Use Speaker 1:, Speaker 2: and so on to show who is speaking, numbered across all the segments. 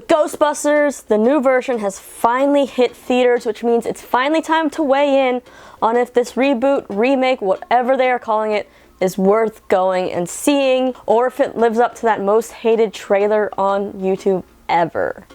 Speaker 1: Ghostbusters, the new version, has finally hit theaters, which means it's finally time to weigh in on if this reboot, remake, whatever they are calling it, is worth going and seeing, or if it lives up to that most hated trailer on YouTube ever.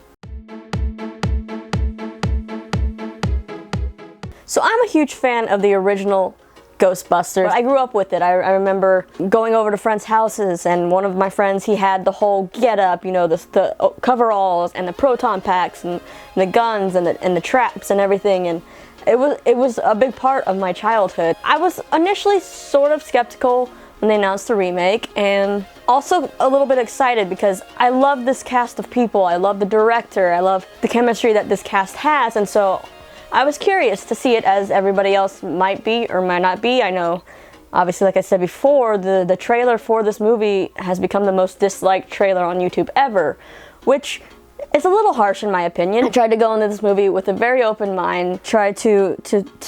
Speaker 1: So I'm a huge fan of the original Ghostbusters. I grew up with it. I remember going over to friends' houses, and one of my friends, he had the whole get-up, you know, the coveralls and the proton packs and the guns and the traps and everything, and it was a big part of my childhood. I was initially sort of skeptical when they announced the remake, and also a little bit excited because I love this cast of people. I love the director. I love the chemistry that this cast has, and so I was curious to see it as everybody else might be or might not be. I know, obviously, like I said before, the trailer for this movie has become the most disliked trailer on YouTube ever, which is a little harsh in my opinion. I tried to go into this movie with a very open mind, tried to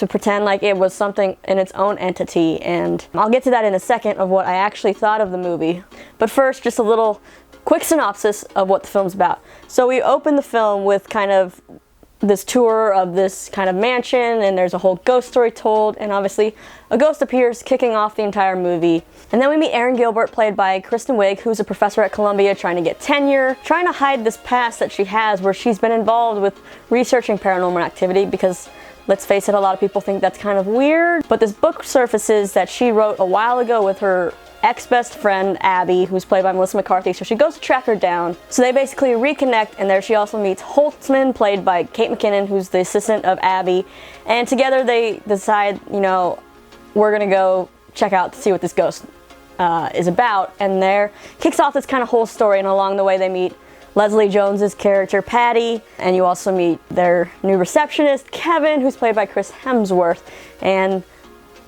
Speaker 1: pretend like it was something in its own entity, and I'll get to that in a second of what I actually thought of the movie. But first, just a little quick synopsis of what the film's about. So we open the film with kind of this tour of this kind of mansion, and there's a whole ghost story told, and obviously a ghost appears, kicking off the entire movie. And then we meet Erin Gilbert, played by Kristen Wiig, who's a professor at Columbia trying to get tenure, trying to hide this past that she has where she's been involved with researching paranormal activity, because let's face it, a lot of people think that's kind of weird. But this book surfaces that she wrote a while ago with her ex-best friend Abby, who's played by Melissa McCarthy, so she goes to track her down. So they basically reconnect, and there she also meets Holtzman, played by Kate McKinnon, who's the assistant of Abby, and together they decide, you know, we're gonna go check out to see what this ghost is about, and there kicks off this kind of whole story, and along the way they meet Leslie Jones's character Patty, and you also meet their new receptionist Kevin, who's played by Chris Hemsworth, and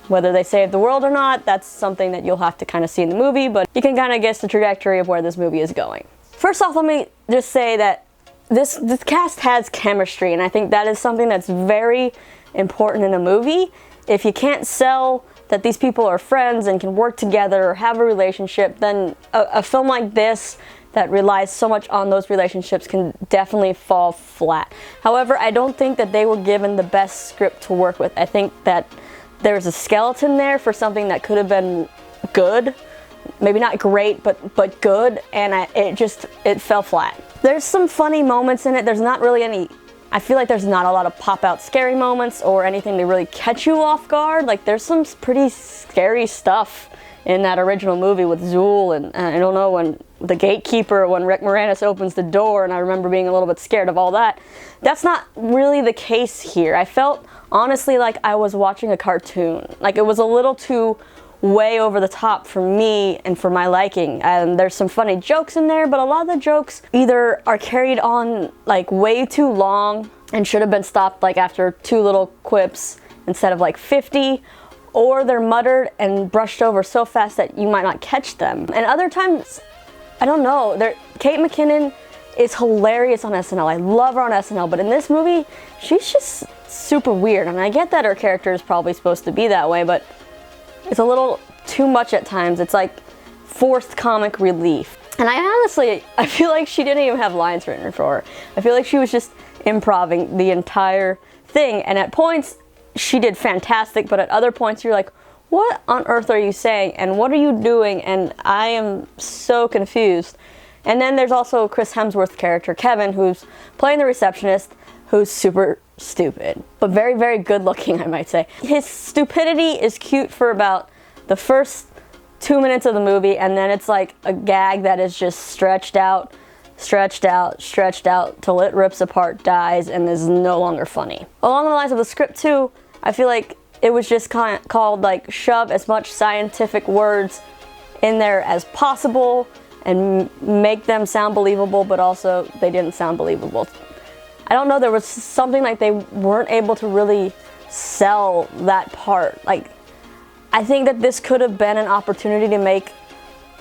Speaker 1: whether they save the world or not, that's something that you'll have to kind of see in the movie, but you can kind of guess the trajectory of where this movie is going. First off, let me just say that this cast has chemistry, and I think that is something that's very important in a movie. If you can't sell that these people are friends and can work together or have a relationship, then a film like this that relies so much on those relationships can definitely fall flat. However, I don't think that they were given the best script to work with. I think that there's a skeleton there for something that could have been good, maybe not great, but good, and it fell flat. There's some funny moments in it. There's not really any, I feel like there's not a lot of pop-out scary moments or anything to really catch you off guard. Like, there's some pretty scary stuff in that original movie with Zool, and I don't know, when the gatekeeper, when Rick Moranis opens the door, and I remember being a little bit scared of all that. That's not really the case here. I felt honestly like I was watching a cartoon. Like, it was a little too way over the top for me and for my liking. And there's some funny jokes in there, but a lot of the jokes either are carried on like way too long and should have been stopped like after 2 little quips instead of like 50, or they're muttered and brushed over so fast that you might not catch them. And other times, I don't know, Kate McKinnon is hilarious on SNL. I love her on SNL, but in this movie, she's just super weird. And I get that her character is probably supposed to be that way, but it's a little too much at times. It's like forced comic relief. And I feel like she didn't even have lines written for her. I feel like she was just improvising the entire thing. And at points, she did fantastic, but at other points, you're like, what on earth are you saying? And what are you doing? And I am so confused. And then there's also Chris Hemsworth's character, Kevin, who's playing the receptionist, who's super stupid, but very, very good looking, I might say. His stupidity is cute for about the first 2 minutes of the movie, and then it's like a gag that is just stretched out till it rips apart, dies, and is no longer funny. Along the lines of the script too, I feel like it was just called like shove as much scientific words in there as possible and make them sound believable, but also they didn't sound believable. I don't know, there was something like they weren't able to really sell that part. Like, I think that this could have been an opportunity to make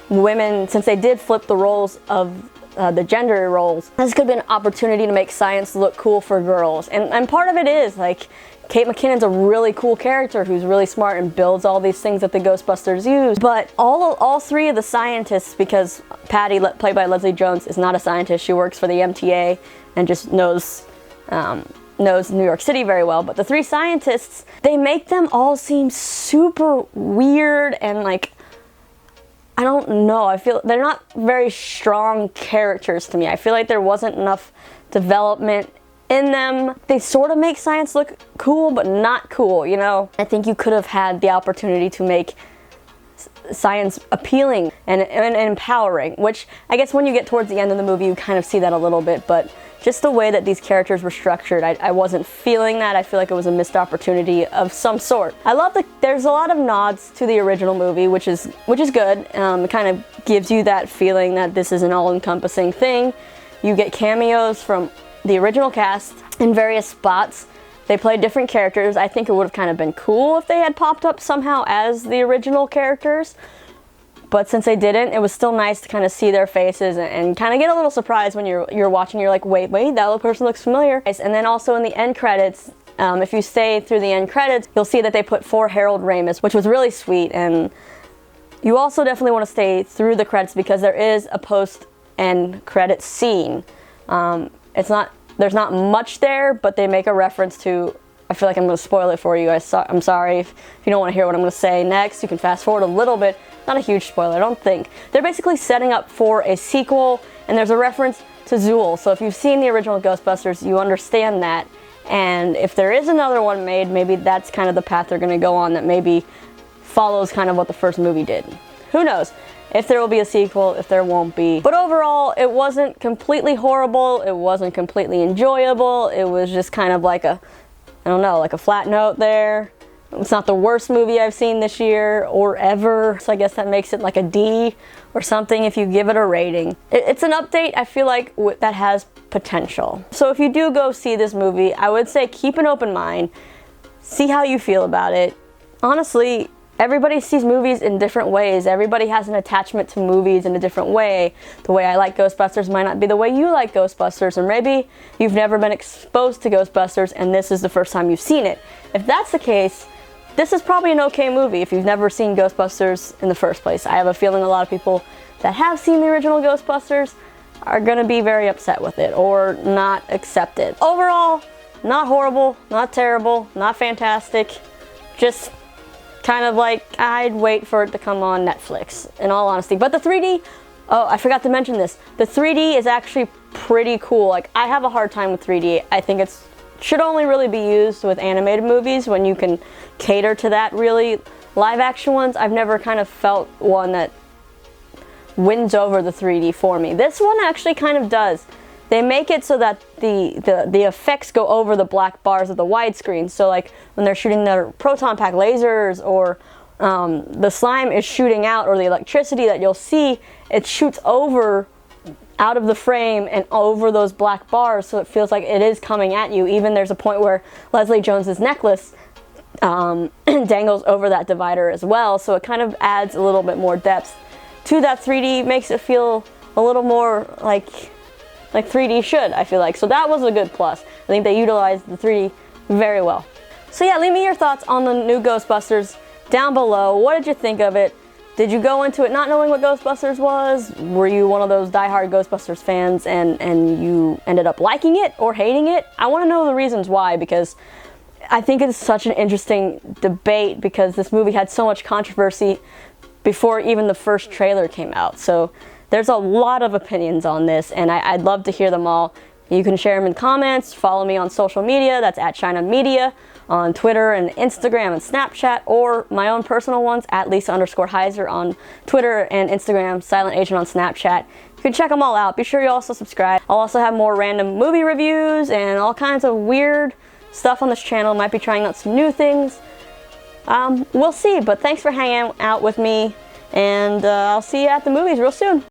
Speaker 1: women, since they did flip the roles of the gender roles, this could be an opportunity to make science look cool for girls. And part of it is, like, Kate McKinnon's a really cool character who's really smart and builds all these things that the Ghostbusters use. But all 3 of the scientists, because Patty, played by Leslie Jones, is not a scientist. She works for the MTA and just knows New York City very well. But the three scientists, they make them all seem super weird and like, I don't know, I feel they're not very strong characters to me. I feel like there wasn't enough development in them. They sort of make science look cool, but not cool, you know? I think you could have had the opportunity to make science appealing and empowering, which I guess when you get towards the end of the movie, you kind of see that a little bit, but just the way that these characters were structured, I wasn't feeling that. I feel like it was a missed opportunity of some sort. I love that there's a lot of nods to the original movie, which is good. It kind of gives you that feeling that this is an all-encompassing thing. You get cameos from the original cast in various spots. They played different characters. I think it would have kind of been cool if they had popped up somehow as the original characters. But since they didn't, it was still nice to kind of see their faces and kind of get a little surprised when you're watching. You're like, wait, that little person looks familiar. And then also in the end credits, if you stay through the end credits, you'll see that they put for Harold Ramis, which was really sweet. And you also definitely want to stay through the credits because there is a post-end credits scene. There's not much there, but they make a reference to, I feel like I'm going to spoil it for you guys. I'm sorry if you don't want to hear what I'm going to say next. You can fast forward a little bit. Not a huge spoiler, I don't think. They're basically setting up for a sequel, and there's a reference to Zool. So if you've seen the original Ghostbusters, you understand that. And if there is another one made, maybe that's kind of the path they're going to go on, that maybe follows kind of what the first movie did. Who knows? If there will be a sequel, if there won't be. But overall, it wasn't completely horrible. It wasn't completely enjoyable. It was just kind of like a, I don't know, like a flat note there. It's not the worst movie I've seen this year or ever. So I guess that makes it like a D or something if you give it a rating. It's an update, I feel like, that has potential. So if you do go see this movie, I would say keep an open mind. See how you feel about it. Honestly, everybody sees movies in different ways. Everybody has an attachment to movies in a different way. The way I like Ghostbusters might not be the way you like Ghostbusters, or maybe you've never been exposed to Ghostbusters and this is the first time you've seen it. If that's the case, this is probably an okay movie if you've never seen Ghostbusters in the first place. I have a feeling a lot of people that have seen the original Ghostbusters are gonna be very upset with it or not accept it. Overall, not horrible, not terrible, not fantastic, just kind of like, I'd wait for it to come on Netflix, in all honesty. But the 3D, oh, I forgot to mention this. The 3D is actually pretty cool. Like, I have a hard time with 3D. I think it should only really be used with animated movies when you can cater to that, really. Live action ones, I've never kind of felt one that wins over the 3D for me. This one actually kind of does. They make it so that the effects go over the black bars of the widescreen. So like when they're shooting their proton pack lasers, or the slime is shooting out, or the electricity that you'll see, it shoots over out of the frame and over those black bars, so it feels like it is coming at you. Even there's a point where Leslie Jones's necklace dangles over that divider as well, so it kind of adds a little bit more depth to that 3D, makes it feel a little more like 3D should, I feel like. So that was a good plus. I think they utilized the 3D very well. So yeah, leave me your thoughts on the new Ghostbusters down below. What did you think of it? Did you go into it not knowing what Ghostbusters was? Were you one of those diehard Ghostbusters fans and you ended up liking it or hating it? I want to know the reasons why, because I think it's such an interesting debate, because this movie had so much controversy before even the first trailer came out. So there's a lot of opinions on this, and I'd love to hear them all. You can share them in comments, follow me on social media, that's at ShineOnMedia, on Twitter and Instagram and Snapchat, or my own personal ones, at Lisa_Heiser on Twitter and Instagram, Silent Agent on Snapchat. You can check them all out. Be sure you also subscribe. I'll also have more random movie reviews and all kinds of weird stuff on this channel. Might be trying out some new things. We'll see, but thanks for hanging out with me, and I'll see you at the movies real soon.